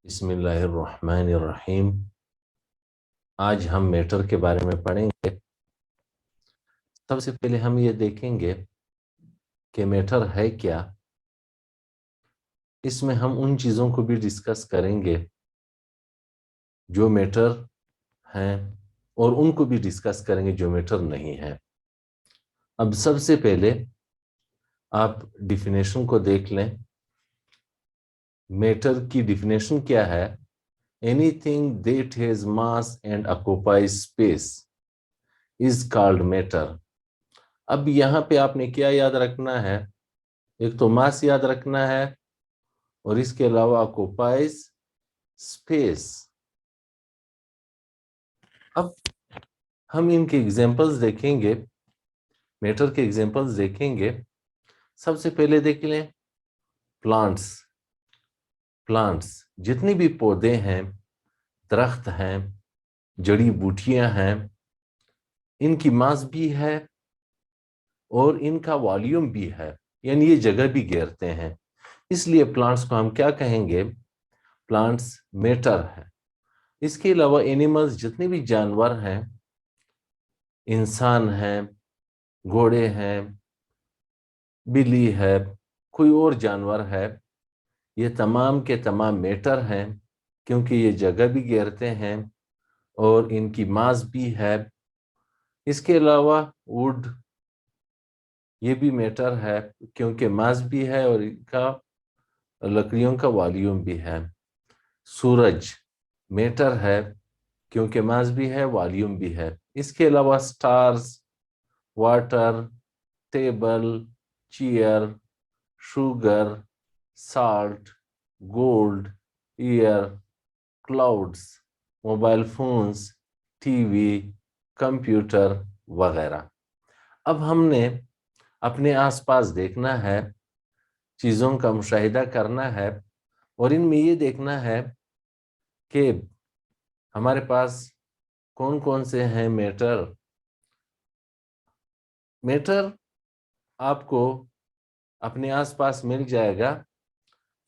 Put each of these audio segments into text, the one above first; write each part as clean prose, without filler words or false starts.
बिस्मिल्लाहिर्रहमानिर्रहीम। आज हम मैटर के बारे में पढ़ेंगे। सबसे पहले हम ये देखेंगे कि मैटर है क्या। इसमें हम उन चीज़ों को भी डिस्कस करेंगे जो मैटर हैं और उनको भी डिस्कस करेंगे जो मैटर नहीं है। अब सबसे पहले आप डिफिनेशन को देख लें। मैटर की डिफिनेशन क्या है? Anything that has mass and occupies space is called matter. अब यहाँ पे आपने क्या याद रखना है? एक तो मास याद रखना है और इसके अलावा ऑक्युपाइज स्पेस। अब हम इनके एग्जांपल्स देखेंगे, मैटर के एग्जांपल्स देखेंगे। सबसे पहले देख लें प्लांट्स। प्लांट्स जितने भी पौधे हैं, दरख्त हैं, जड़ी बूटियां हैं, इनकी मास भी है और इनका वॉल्यूम भी है, यानी ये जगह भी घेरते हैं। इसलिए प्लांट्स को हम क्या कहेंगे? प्लांट्स मैटर है। इसके अलावा एनिमल्स जितने भी जानवर हैं, इंसान हैं, घोड़े हैं, बिल्ली है, कोई और जानवर है, ये तमाम के तमाम मैटर हैं क्योंकि ये जगह भी घेरते हैं और इनकी मास भी है। इसके अलावा वुड, ये भी मैटर है क्योंकि मास भी है और इनका लकड़ियों का वॉल्यूम भी है। सूरज मैटर है क्योंकि मास भी है, वॉल्यूम भी है। इसके अलावा stars, water, table, chair, sugar, salt, gold, air, clouds, mobile phones, TV, computer वगैरह। अब हमने अपने आसपास देखना है, चीज़ों का मुशाहिदा करना है और इनमें ये देखना है कि हमारे पास कौन कौन से हैं मैटर। मैटर आपको अपने आसपास मिल जाएगा।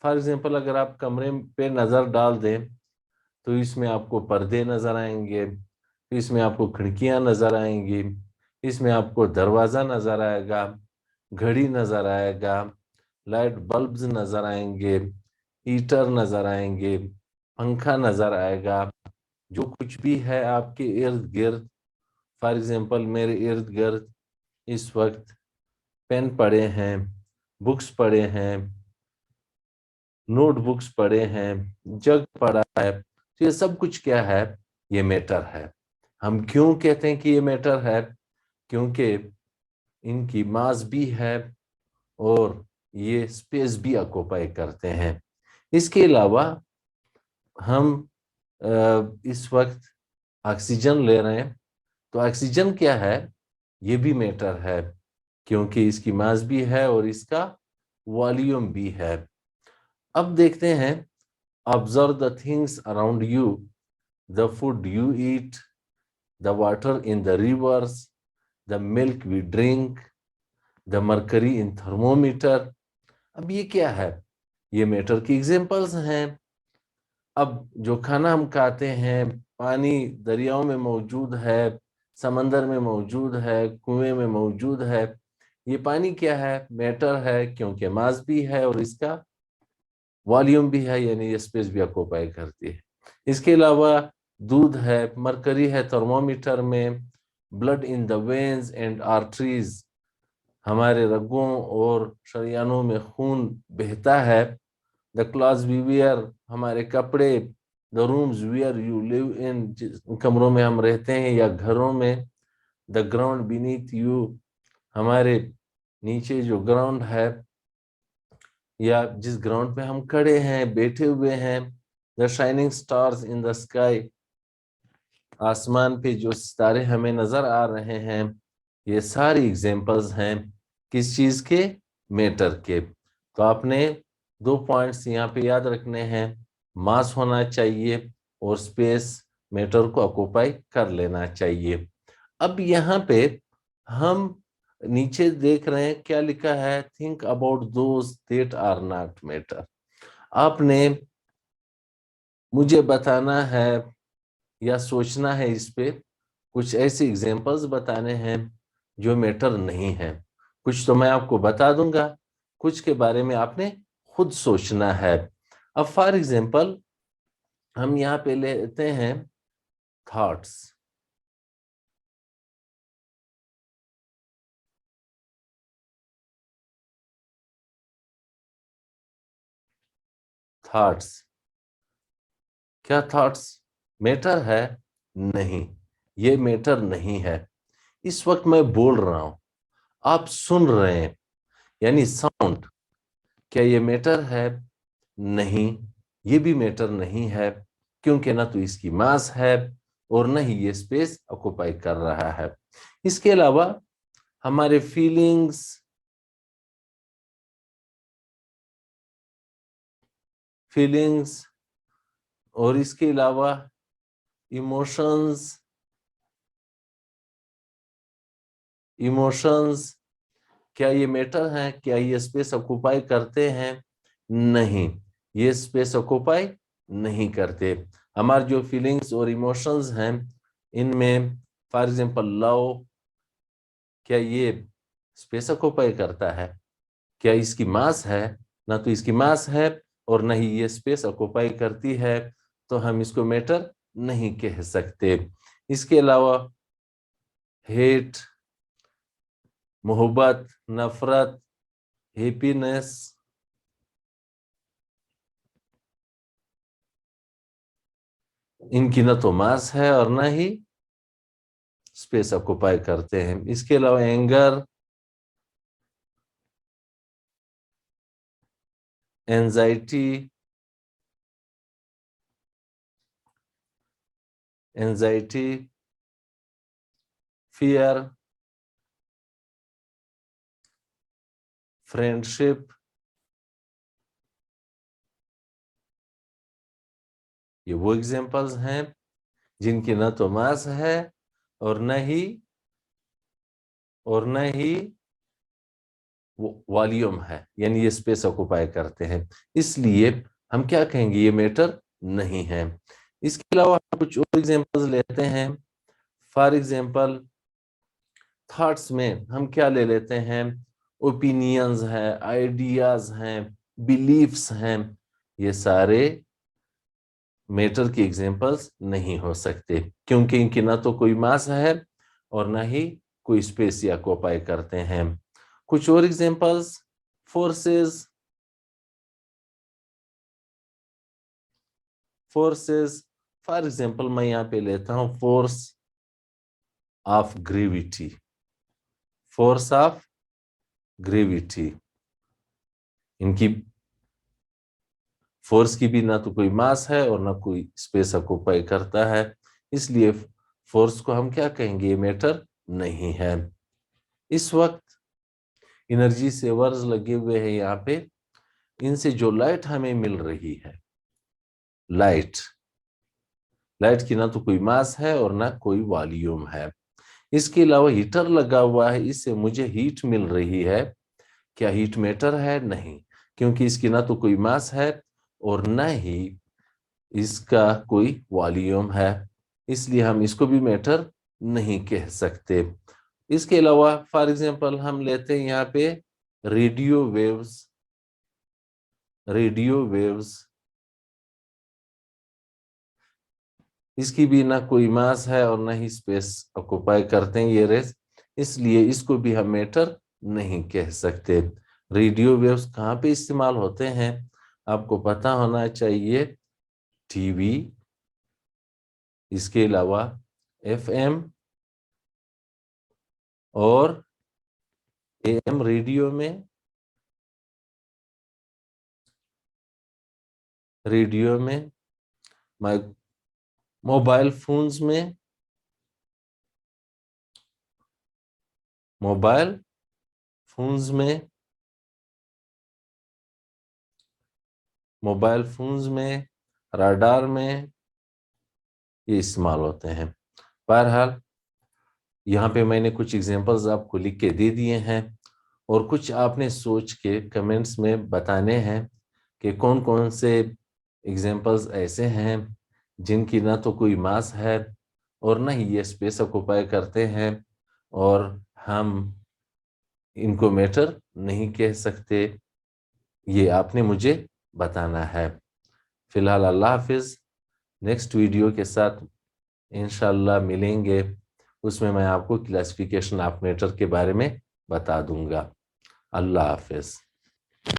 फॉर एग्जांपल अगर आप कमरे पे नज़र डाल दें तो इसमें आपको पर्दे नज़र आएंगे, इसमें आपको खिड़कियां नज़र आएंगी, इसमें आपको दरवाज़ा नज़र आएगा, घड़ी नज़र आएगा, लाइट बल्ब्स नज़र आएंगे, हीटर नज़र आएंगे, पंखा नज़र आएगा। जो कुछ भी है आपके इर्द गिर्द, फॉर एग्जांपल मेरे इर्द गिर्द इस वक्त पेन पड़े हैं, बुक्स पड़े हैं, नोटबुक्स पड़े हैं, जग पड़ा है, तो ये सब कुछ क्या है? ये मैटर है। हम क्यों कहते हैं कि ये मैटर है? क्योंकि इनकी मास भी है और ये स्पेस भी ऑक्युपाई करते हैं। इसके अलावा हम इस वक्त ऑक्सीजन ले रहे हैं, तो ऑक्सीजन क्या है? ये भी मैटर है क्योंकि इसकी मास भी है और इसका वॉल्यूम भी है। अब देखते हैं, observe the things around you, the food you eat, the water in the rivers, the milk we drink, the mercury in thermometer. अब ये क्या है? ये मैटर की एग्जांपल्स हैं। अब जो खाना हम खाते हैं, पानी दरियाओं में मौजूद है, समंदर में मौजूद है, कुएं में मौजूद है। ये पानी क्या है? मैटर है क्योंकि मास भी है और इसका वॉल्यूम भी है, यानी ये स्पेस भी ऑक्युपाई करती है। इसके अलावा दूध है, मरकरी है थर्मोमीटर में, blood in the veins and arteries, हमारे रगों और शरियानों में खून बहता है। द क्लॉथ्स वी वियर, हमारे कपड़े। The rooms where you live in, जिस कमरों में हम रहते हैं या घरों में। द ग्राउंड बीनीथ यू, हमारे नीचे जो ग्राउंड है या जिस ग्राउंड पे हम खड़े हैं, बैठे हुए हैं। The shining stars in the sky, आसमान पे जो सितारे हमें नजर आ रहे हैं, ये सारी एग्जांपल्स हैं किस चीज के? मैटर के। तो आपने 2 पॉइंट्स यहाँ पे याद रखने हैं। मास होना चाहिए और स्पेस मैटर को ऑक्युपाई कर लेना चाहिए। अब यहाँ पे हम नीचे देख रहे हैं क्या लिखा है? Think about those that are not matter. आपने मुझे बताना है या सोचना है इस पे, कुछ ऐसे एग्जांपल्स बताने हैं जो मैटर नहीं है। कुछ तो मैं आपको बता दूंगा, कुछ के बारे में आपने खुद सोचना है। अब फॉर एग्जांपल हम यहाँ पे लेते हैं थॉट्स। थॉट्स, क्या थॉट्स मैटर है? नहीं, ये मैटर नहीं है। इस वक्त मैं बोल रहा हूं, आप सुन रहे हैं, यानी साउंड, क्या ये मैटर है? नहीं, ये भी मैटर नहीं है, क्योंकि ना तो इसकी मास है और न ही ये स्पेस ऑक्युपाई कर रहा है। इसके अलावा हमारे फीलिंग्स और इसके अलावा इमोशंस, क्या ये मैटर हैं? क्या ये स्पेस ऑक्युपाई करते हैं? नहीं, ये स्पेस ऑक्युपाई नहीं करते। हमारे जो फीलिंग्स और इमोशंस हैं, इनमें फॉर एग्जांपल लव, क्या ये स्पेस ऑक्युपाई करता है? क्या इसकी मास है? ना तो इसकी मास है और न ही ये स्पेस ऑक्युपाई करती है, तो हम इसको मैटर नहीं कह सकते। इसके अलावा हेट, मोहब्बत, नफरत, हैप्पीनेस, इनकी न तो मास है और न ही स्पेस ऑक्युपाई करते हैं। इसके अलावा एंगर, एंजाइटी, फियर, फ्रेंडशिप, ये वो एग्जांपल्स हैं जिनकी न तो मास है और न ही वो वॉल्यूम है, यानी ये स्पेस ऑक्युपाई करते हैं। इसलिए हम क्या कहेंगे, ये मैटर नहीं है। इसके अलावा हम कुछ और एग्जांपल्स लेते हैं। फॉर एग्जांपल थॉट्स में हम क्या ले लेते हैं? ओपिनियंस हैं, आइडियाज हैं, बिलीफ्स हैं। ये सारे मैटर की एग्जांपल्स नहीं हो सकते, क्योंकि इनकी ना तो कोई मास है और ना ही कोई स्पेस या ऑक्युपाई करते हैं। कुछ और एग्जांपल्स, फोर्सेस, फॉर एग्जांपल मैं यहाँ पे लेता हूँ force of gravity. Force of gravity, इनकी फोर्स की भी ना तो कोई मास है और ना कोई स्पेस ऑक्युपाई करता है, इसलिए फोर्स को हम क्या कहेंगे, ये मैटर नहीं है। इस वक्त एनर्जी सेवर्स लगे हुए हैं यहाँ पे, इनसे जो लाइट हमें मिल रही है, लाइट की ना तो कोई मास है और ना कोई वॉल्यूम है। इसके अलावा हीटर लगा हुआ है, इससे मुझे हीट मिल रही है। क्या हीट मैटर है? नहीं, क्योंकि इसकी ना तो कोई मास है और ना ही इसका कोई वॉल्यूम है, इसलिए हम इसको भी मैटर नहीं कह सकते। इसके अलावा फॉर एग्जांपल हम लेते हैं यहाँ पे रेडियो वेव्स। इसकी भी ना कोई मास है और ना ही स्पेस ऑक्युपाई करते हैं ये रेस, इसलिए इसको भी हम मैटर नहीं कह सकते। रेडियो वेव्स कहाँ पे इस्तेमाल होते हैं आपको पता होना चाहिए। टीवी, इसके अलावा एफएम और एएम रेडियो में, मोबाइल फोन्स में, मोबाइल फोन्स में राडार में ये इस्तेमाल होते हैं। बहरहाल यहाँ पे मैंने कुछ एग्जांपल्स आपको लिख के दे दिए हैं और कुछ आपने सोच के कमेंट्स में बताने हैं कि कौन कौन से एग्जाम्पल्स ऐसे हैं जिनकी ना तो कोई मास है और ना ही ये स्पेस ऑक्युपाई करते हैं, और हम इनको मैटर नहीं कह सकते। ये आपने मुझे बताना है। फिलहाल अल्लाह हाफिज। नेक्स्ट वीडियो के साथ इंशाल्लाह मिलेंगे, उसमें मैं आपको क्लासिफिकेशन ऑफ मैटर के बारे में बता दूंगा। अल्लाह हाफिज।